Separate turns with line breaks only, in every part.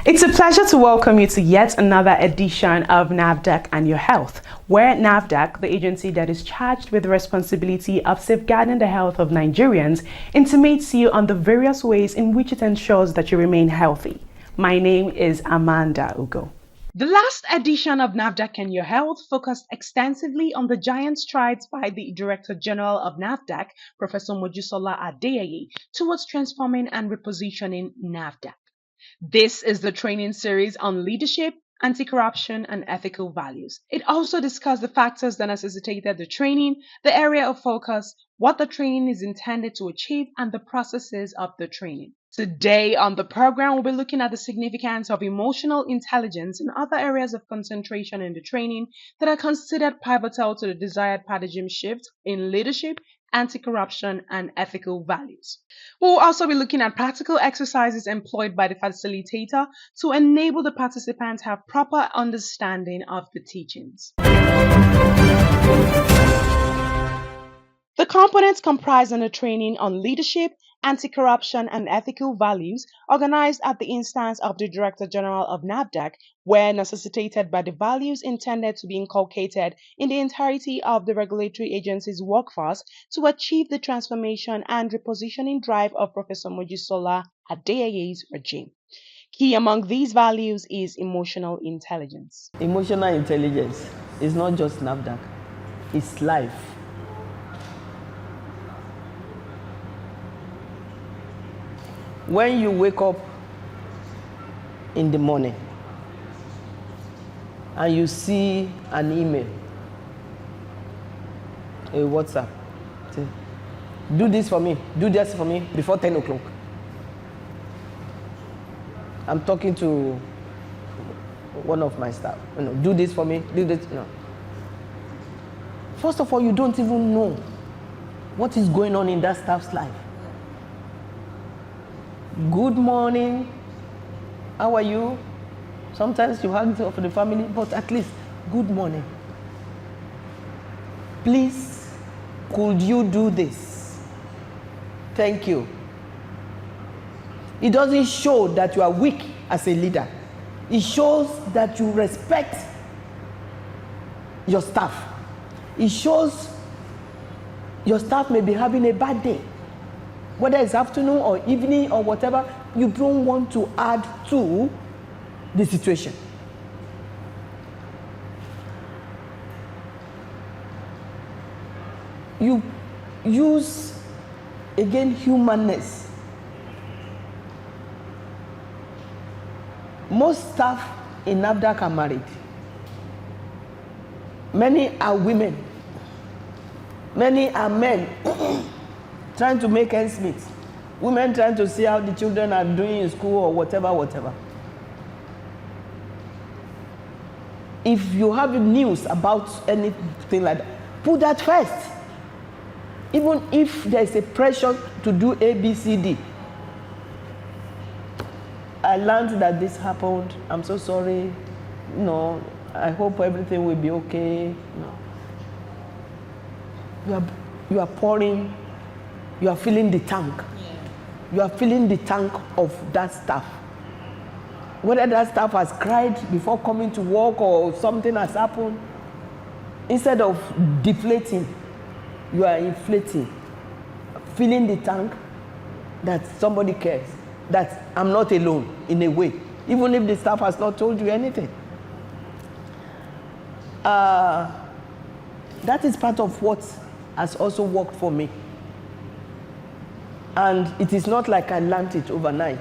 It's a pleasure to welcome you to yet another edition of NAFDAC and Your Health, where NAFDAC, the agency that is charged with the responsibility of safeguarding the health of Nigerians, intimates you on the various ways in which it ensures that you remain healthy. My name is Amanda Ugo. The last edition of NAFDAC and Your Health focused extensively on the giant strides by the Director General of NAFDAC, Professor Mojisola Adeyeye, towards transforming and repositioning NAFDAC. This is the training series on leadership, anti-corruption, and ethical values. It also discussed the factors that necessitated the training, the area of focus, what the training is intended to achieve, and the processes of the training. Today on the program, we'll be looking at the significance of emotional intelligence and other areas of concentration in the training that are considered pivotal to the desired paradigm shift in leadership, anti-corruption, and ethical values. We'll also be looking at practical exercises employed by the facilitator to enable the participants to have proper understanding of the teachings. The components comprised in the training on leadership, anti-corruption, and ethical values, organized at the instance of the Director General of NAFDAC, were necessitated by the values intended to be inculcated in the entirety of the regulatory agency's workforce to achieve the transformation and repositioning drive of Professor Mojisola Adeyeye's regime. Key among these values is emotional intelligence.
Emotional intelligence is not just NAFDAC, it's life. When you wake up in the morning and you see an email, a WhatsApp, say, do this for me, do this for me before 10 o'clock. I'm talking to one of my staff, do this for me, do this. First of all, you don't even know what is going on in that staff's life. Good morning, how are you? Sometimes you hug for the family, but at least, good morning. Please, could you do this? Thank you. It doesn't show that you are weak as a leader. It shows that you respect your staff. It shows your staff may be having a bad day. Whether it's afternoon or evening or whatever, you don't want to add to the situation. You use, again, humanness. Most staff in NAFDAC are married. Many are women. Many are men. Trying to make ends meet. Women trying to see how the children are doing in school or whatever. If you have news about anything like that, put that first. Even if there is a pressure to do A, B, C, D. I learned that this happened. I'm so sorry. I hope everything will be okay. You are pouring. You are filling the tank. You are filling the tank of that staff. Whether that staff has cried before coming to work or something has happened, instead of deflating, you are inflating, filling the tank that somebody cares, that I'm not alone in a way, even if the staff has not told you anything. That is part of what has also worked for me. And it is not like I learned it overnight.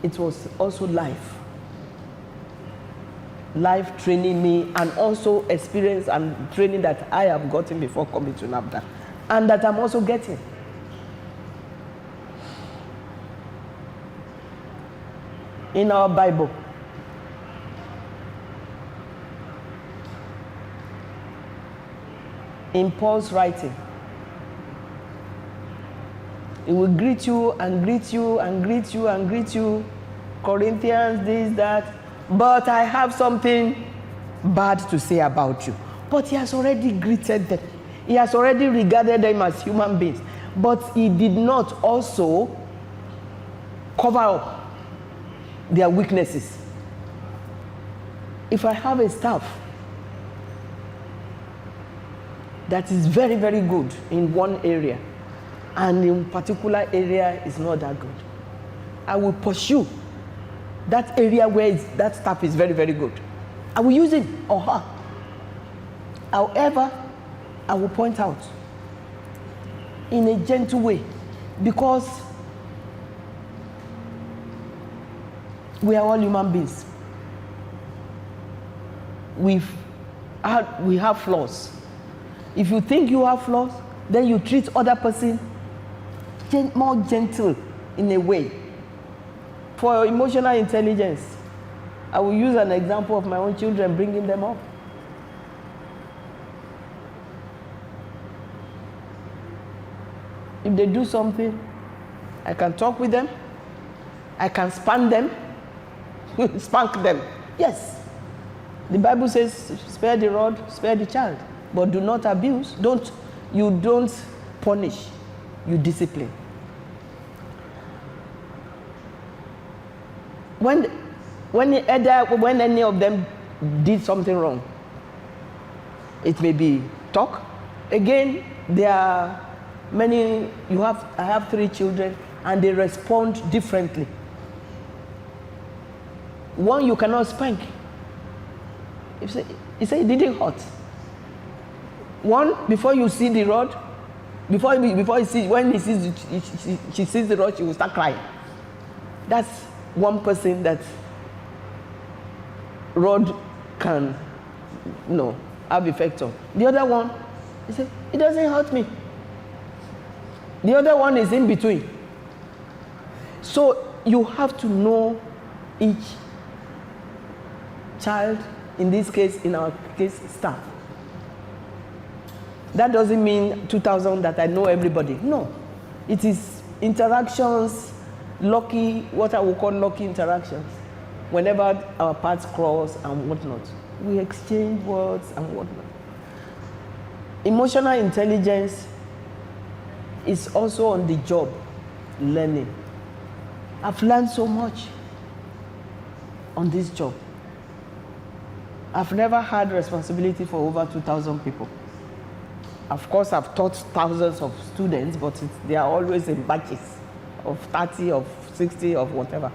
It was also life. Life training me, and also experience and training that I have gotten before coming to NAFDAC, and that I'm also getting. In our Bible, in Paul's writing, he will greet you and greet you and greet you and greet you. Corinthians, this, that. But I have something bad to say about you. But he has already greeted them. He has already regarded them as human beings. But he did not also cover up their weaknesses. If I have a staff that is very, very good in one area, and in particular area is not that good, I will pursue that area where that staff is very, very good. I will use him or her. However, I will point out in a gentle way, because we are all human beings. We have flaws. If you think you have flaws, then you treat other person more gentle in a way. For emotional intelligence, I will use an example of my own children bringing them up. If they do something, I can talk with them, I can spank them, spank them. Yes. The Bible says, spare the rod, spare the child, but do not abuse. You don't punish, you discipline. When any of them did something wrong, it may be talk. Again, there are many, I have 3 children, and they respond differently. One you cannot spank. You say it didn't hurt. One, before you see the rod, she sees the rod, she will start crying. That's one person that rod can, have effect on. The other one, he said, it doesn't hurt me. The other one is in between. So you have to know each child, in our case, staff. That doesn't mean 2000 that I know everybody. No. It is interactions, what I will call lucky interactions. Whenever our paths cross and whatnot, we exchange words and whatnot. Emotional intelligence is also on the job learning. I've learned so much on this job. I've never had responsibility for over 2,000 people. Of course, I've taught thousands of students, but they are always in batches of 30, of 60, of whatever.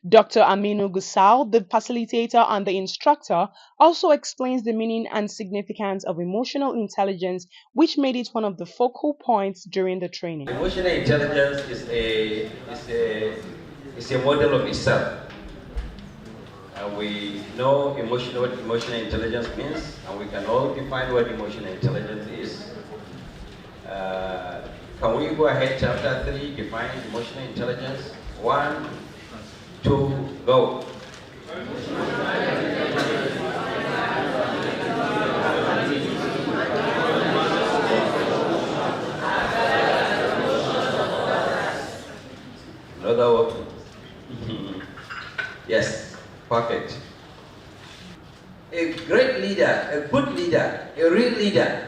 Dr. Aminu Gusau, the facilitator and the instructor, also explains the meaning and significance of emotional intelligence, which made it one of the focal points during the training.
Emotional intelligence is a model of itself. We know what emotional intelligence means, and we can all define what emotional intelligence is. Can we go ahead, chapter 3, define emotional intelligence? 1, 2, go. Another one. Yes. Perfect. A great leader, a good leader, a real leader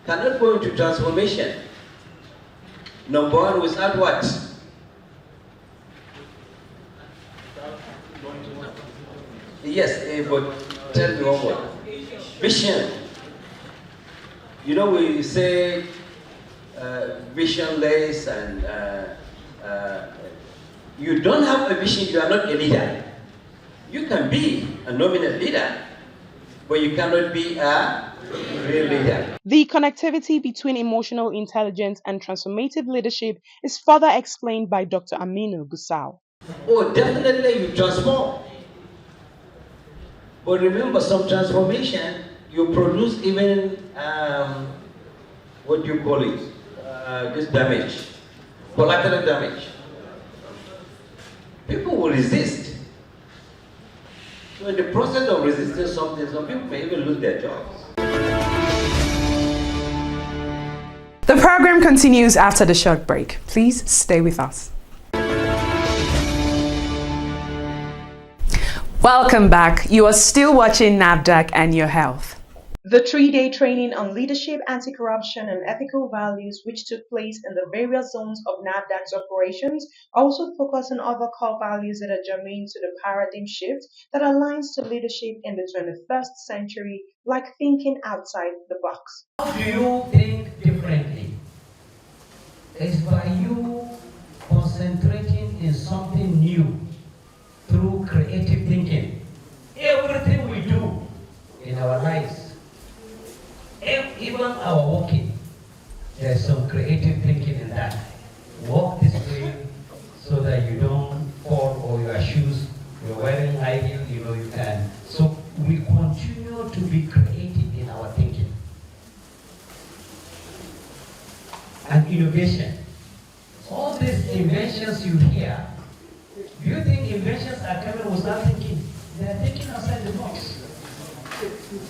cannot go into transformation. Number 1, without what? Yes, but tell me one more. Vision. We say visionless, and you don't have a vision, you are not a leader. You can be a nominal leader, but you cannot be a real leader.
The connectivity between emotional intelligence and transformative leadership is further explained by Dr. Aminu Gusau.
Oh, definitely you transform. But remember, some transformation, you produce even, what do you call it? This damage, collateral damage. People will resist. So in the process of resisting something, some people may even lose their jobs.
The program continues after the short break. Please stay with us. Welcome back. You are still watching NAFDAC and Your Health. The 3-day training on leadership, anti-corruption, and ethical values, which took place in the various zones of NAFDAC's operations, also focused on other core values that are germane to the paradigm shift that aligns to leadership in the 21st century, like thinking outside the box.
How do you think differently? It's by you concentrating in something new through creative thinking. Everything we do in our lives, even our walking, there's some creative thinking in that. Walk this way so that you don't fall, or your shoes, you're wearing high heel, you can. So we continue to be creative in our thinking. And innovation. All these inventions you hear, do you think inventions are coming without thinking? They are thinking outside the box.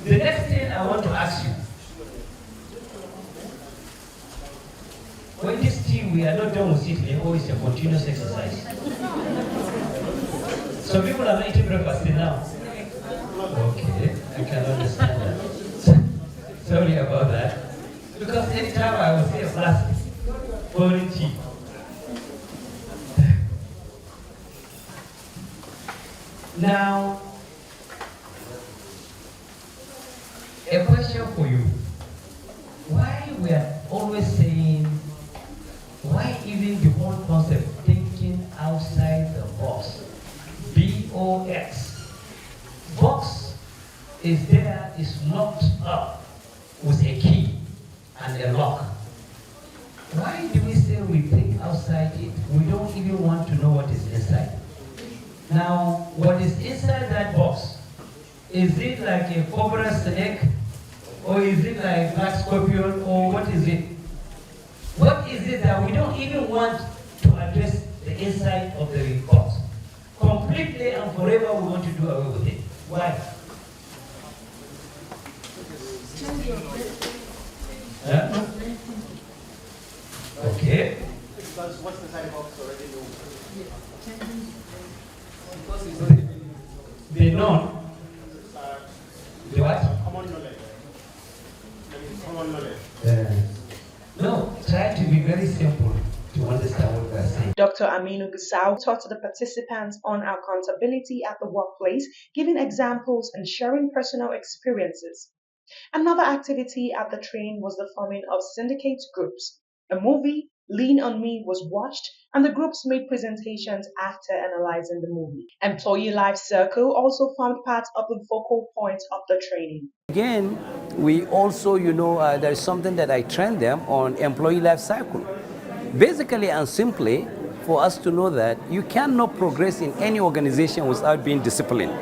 The next thing I want to ask you, when this tea, we are not done with it, we always a continuous exercise. Some people are not eating breakfast now. Okay, I can understand that. Sorry about that. Because anytime I will see a plastic, pouring tea. Now, a question for you. Why we are always saying, why even the whole concept, thinking outside the box, B-O-X. Box is there, is locked up with a key and a lock. Why do we say we think outside it? We don't even want to know what is inside. Now, what is inside that box? Is it like a cobra snake? Or is it like black scorpion? Or what is it? What is it that we don't even want to address the inside of the box? Completely and forever we want to do away with it. Why? Huh? Okay.
Because what's inside the box already known.
The known. The what?
Common knowledge. Common knowledge.
No, try to be very simple to understand what we are saying.
Dr. Aminu Gusau taught the participants on accountability at the workplace, giving examples and sharing personal experiences. Another activity at the train was the forming of syndicate groups. A movie, Lean on Me, was watched, and the groups made presentations after analyzing the movie. Employee Life Circle also formed part of the focal point of the training.
Again, we also, there's something that I train them on employee life cycle. Basically and simply, for us to know that you cannot progress in any organization without being disciplined.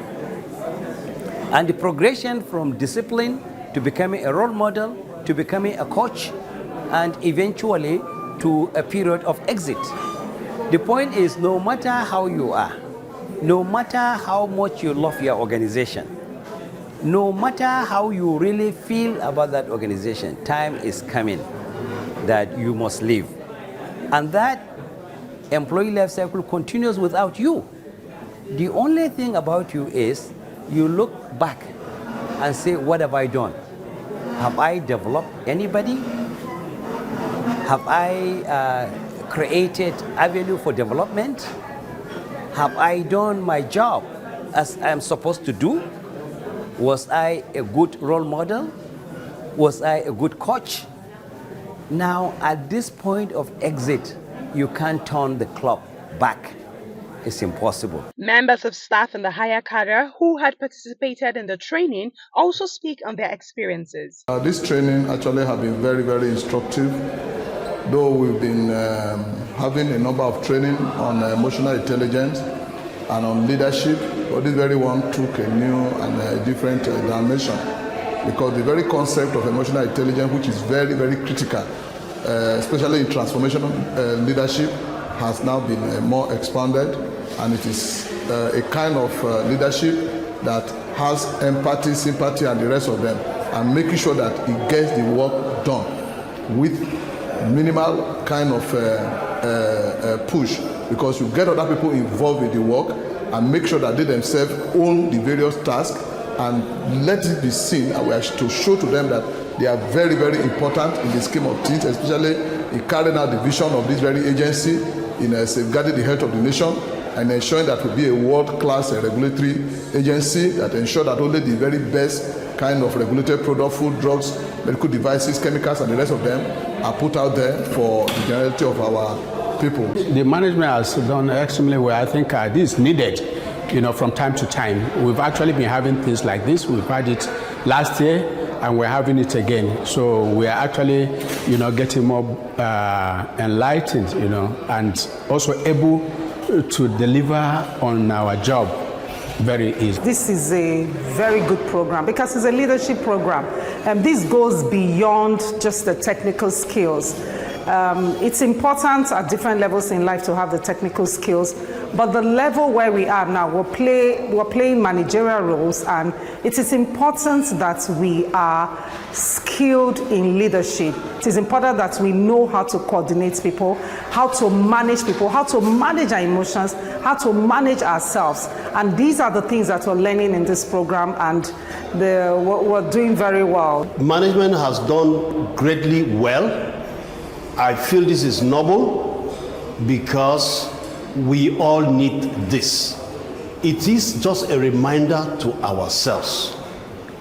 And the progression from discipline to becoming a role model, to becoming a coach, and eventually to a period of exit. The point is, no matter how you are, no matter how much you love your organization, no matter how you really feel about that organization, time is coming that you must leave. And that employee life cycle continues without you. The only thing about you is you look back and say, what have I done? Have I developed anybody? Have I created avenue for development? Have I done my job as I'm supposed to do? Was I a good role model? Was I a good coach? Now, at this point of exit, you can't turn the clock back. It's impossible.
Members of staff in the higher cadre who had participated in the training also speak on their experiences.
This training actually has been very, very instructive. Though we've been having a number of training on emotional intelligence and on leadership, but this very one took a new and a different dimension, because the very concept of emotional intelligence, which is very, very critical, especially in transformational leadership, has now been more expanded, and it is a kind of leadership that has empathy, sympathy, and the rest of them, and making sure that it gets the work done with minimal kind of push, because you get other people involved with the work and make sure that they themselves own the various tasks and let it be seen, and we are to show to them that they are very, very important in the scheme of things, especially in carrying out the vision of this very agency in safeguarding the health of the nation and ensuring that we be a world-class regulatory agency that ensure that only the very best kind of regulated product, food, drugs, medical devices, chemicals, and the rest of them are put out there for the generality of our people.
The management has done extremely well. I think this is needed, from time to time. We've actually been having things like this. We've had it last year, and we're having it again. So we are actually, getting more enlightened, and also able to deliver on our job very easy.
This is a very good program because it's a leadership program, and this goes beyond just the technical skills. It's important at different levels in life to have the technical skills, but the level where we are now, we're playing managerial roles, and it is important that we are skilled in leadership. It is important that we know how to coordinate people, how to manage people, how to manage our emotions, how to manage ourselves. And these are the things that we're learning in this program, and we're doing very well.
Management has done greatly well. I feel this is noble because we all need this. It is just a reminder to ourselves.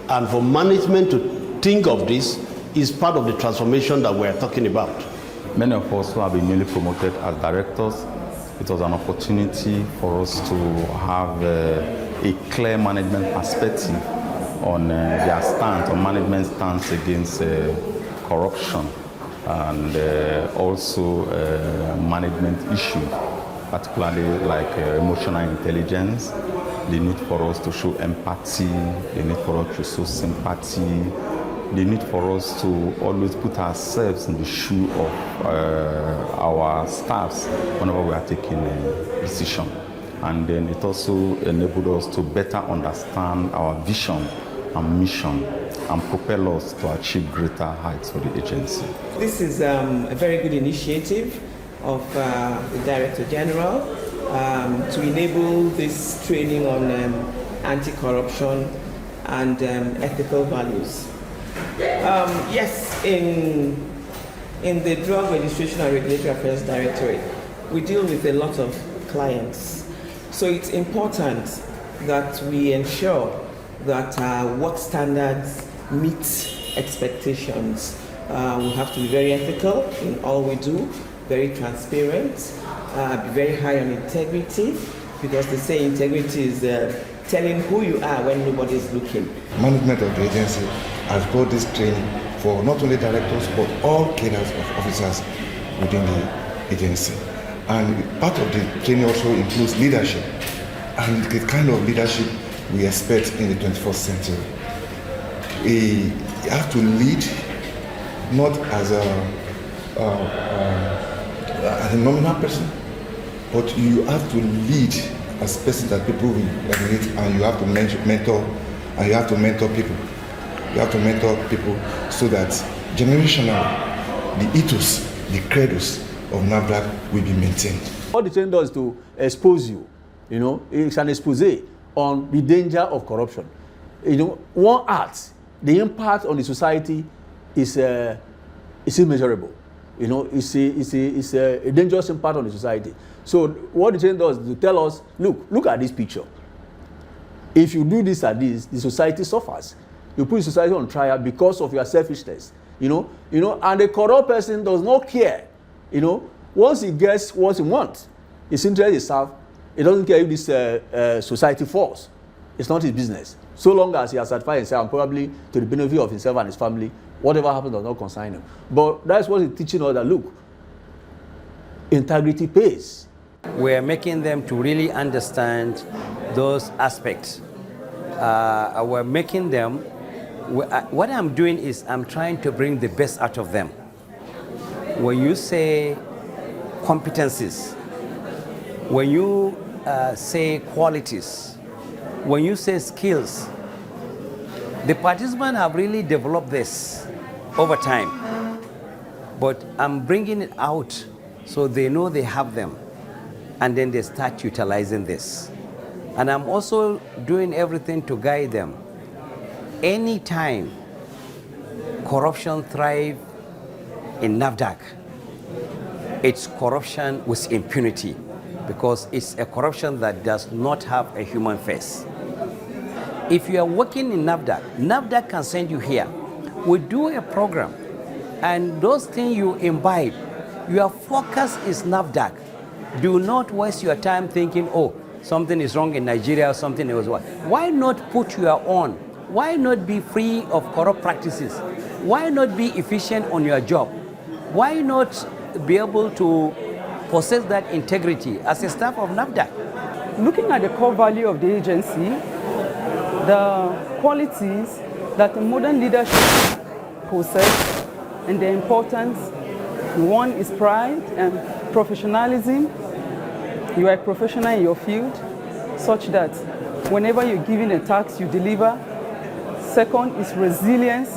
And for management to think of this is part of the transformation that we're talking about.
Many of us who have been newly promoted as directors, it was an opportunity for us to have a clear management perspective on their stance, on management stance against corruption, and also management issues, particularly like emotional intelligence, the need for us to show empathy, the need for us to show sympathy, the need for us to always put ourselves in the shoe of our staffs whenever we are taking a decision. And then it also enabled us to better understand our vision and mission and propel us to achieve greater heights for the agency.
This is a very good initiative of the Director General to enable this training on anti-corruption and ethical values. Yes, in the Drug Registration and Regulatory Affairs Directorate, we deal with a lot of clients. So it's important that we ensure that work standards meet expectations. We have to be very ethical in all we do, very transparent, be very high on integrity, because they say integrity is telling who you are when nobody is looking.
Management of the agency has brought this training for not only directors but all cadres of officers within the agency. And part of the training also includes leadership, and the kind of leadership we expect in the 21st century. You have to lead not as a nominal person, but you have to lead as a person that people will emulate, and you have to mentor, and you have to mentor people. You have to mentor people so that generationally, the ethos, the credos of NAFDAC will be maintained.
What the training does is to expose you, it's an expose on the danger of corruption. One act, the impact on the society is immeasurable. It's a dangerous impact on the society. So what the training does is to tell us, look at this picture. If you do this and this, the society suffers. You put the society on trial because of your selfishness. And the corrupt person does not care. Once he gets what he wants, his interest is served. He doesn't care if this society falls. It's not his business. So long as he has satisfied himself, and probably to the benefit of himself and his family, whatever happens does not concern him. But that's what he's teaching us, that look, integrity pays.
We're making them to really understand those aspects. We're making them, what I'm doing is I'm trying to bring the best out of them. When you say competencies, when you say qualities, when you say skills, the participants have really developed this over time. But I'm bringing it out so they know they have them, and then they start utilizing this. And I'm also doing everything to guide them anytime corruption thrives in NAFDAC, it's corruption with impunity, because it's a corruption that does not have a human face. If you are working in NAFDAC, NAFDAC can send you here. We do a program, and those things you imbibe, your focus is NAFDAC. Do not waste your time thinking, oh, something is wrong in Nigeria or something else. Why not put your own? Why not be free of corrupt practices? Why not be efficient on your job? Why not be able to possess that integrity as a staff of NAFDAC?
Looking at the core value of the agency, the qualities that the modern leadership possess and the importance, one is pride and professionalism. You are a professional in your field, such that whenever you're given a task, you deliver. Second is resilience,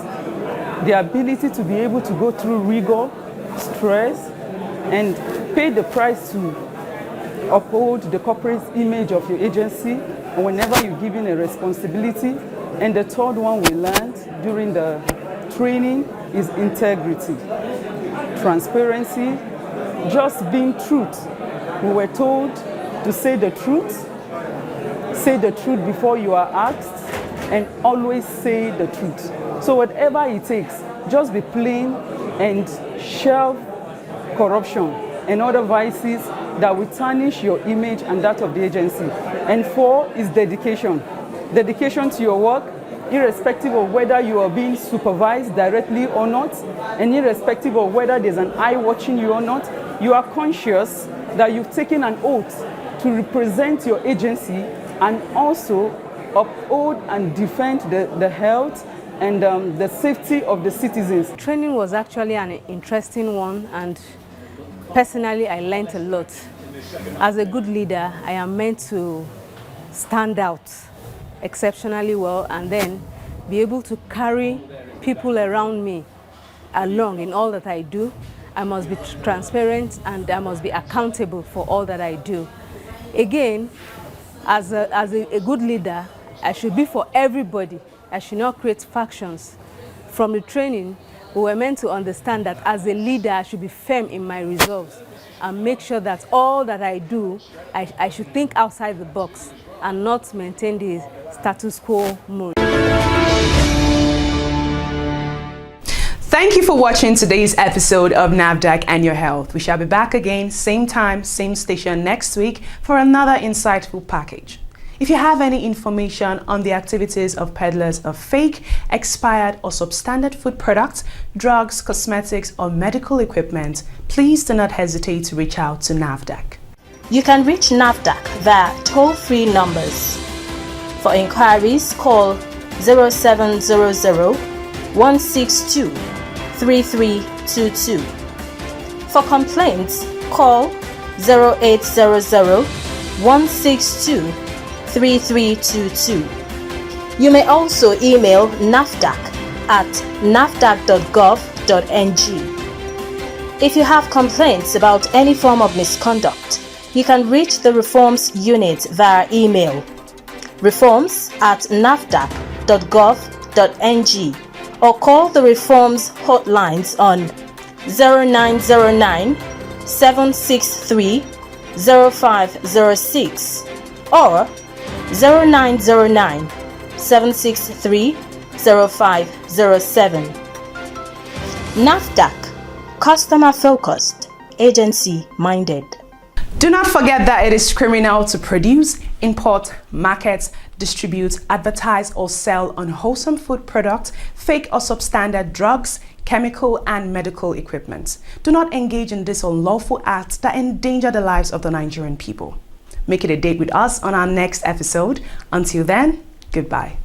the ability to be able to go through rigor, stress, and pay the price to uphold the corporate image of your agency whenever you're given a responsibility. And the third one we learned during the training is integrity, transparency, just being truth. We were told to say the truth before you are asked, and always say the truth. So whatever it takes, just be plain and shelve corruption and other vices that will tarnish your image and that of the agency. And four is dedication. Dedication to your work, irrespective of whether you are being supervised directly or not, and irrespective of whether there's an eye watching you or not, you are conscious that you've taken an oath to represent your agency and also uphold and defend the health and the safety of the citizens.
Training was actually an interesting one, and personally I learned a lot. As a good leader, I am meant to stand out exceptionally well and then be able to carry people around me along in all that I do. I must be transparent and I must be accountable for all that I do. Again, as a good leader, I should be for everybody. I should not create factions. From the training, we were meant to understand that as a leader, I should be firm in my resolves and make sure that all that I do, I should think outside the box and not maintain the status quo mode.
Thank you for watching today's episode of NAFDAC and Your Health. We shall be back again, same time, same station next week for another insightful package. If you have any information on the activities of peddlers of fake, expired or substandard food products, drugs, cosmetics or medical equipment, please do not hesitate to reach out to NAFDAC.
You can reach NAFDAC via toll-free numbers. For inquiries, call 0700 162 3322. For complaints, call 0800 162 3322. You may also email NAFDAC at nafdac.gov.ng. If you have complaints about any form of misconduct, you can reach the Reforms Unit via email, reforms@nafdac.gov.ng, or call the Reforms hotlines on 0909 763 0506 or 0909 763 0507. NAFDAC, customer focused, agency minded.
Do not forget that it is criminal to produce, import, market, distribute, advertise or sell unwholesome food products, fake or substandard drugs, chemical and medical equipment. Do not engage in these unlawful acts that endanger the lives of the Nigerian people. Make it a date with us on our next episode. Until then, goodbye.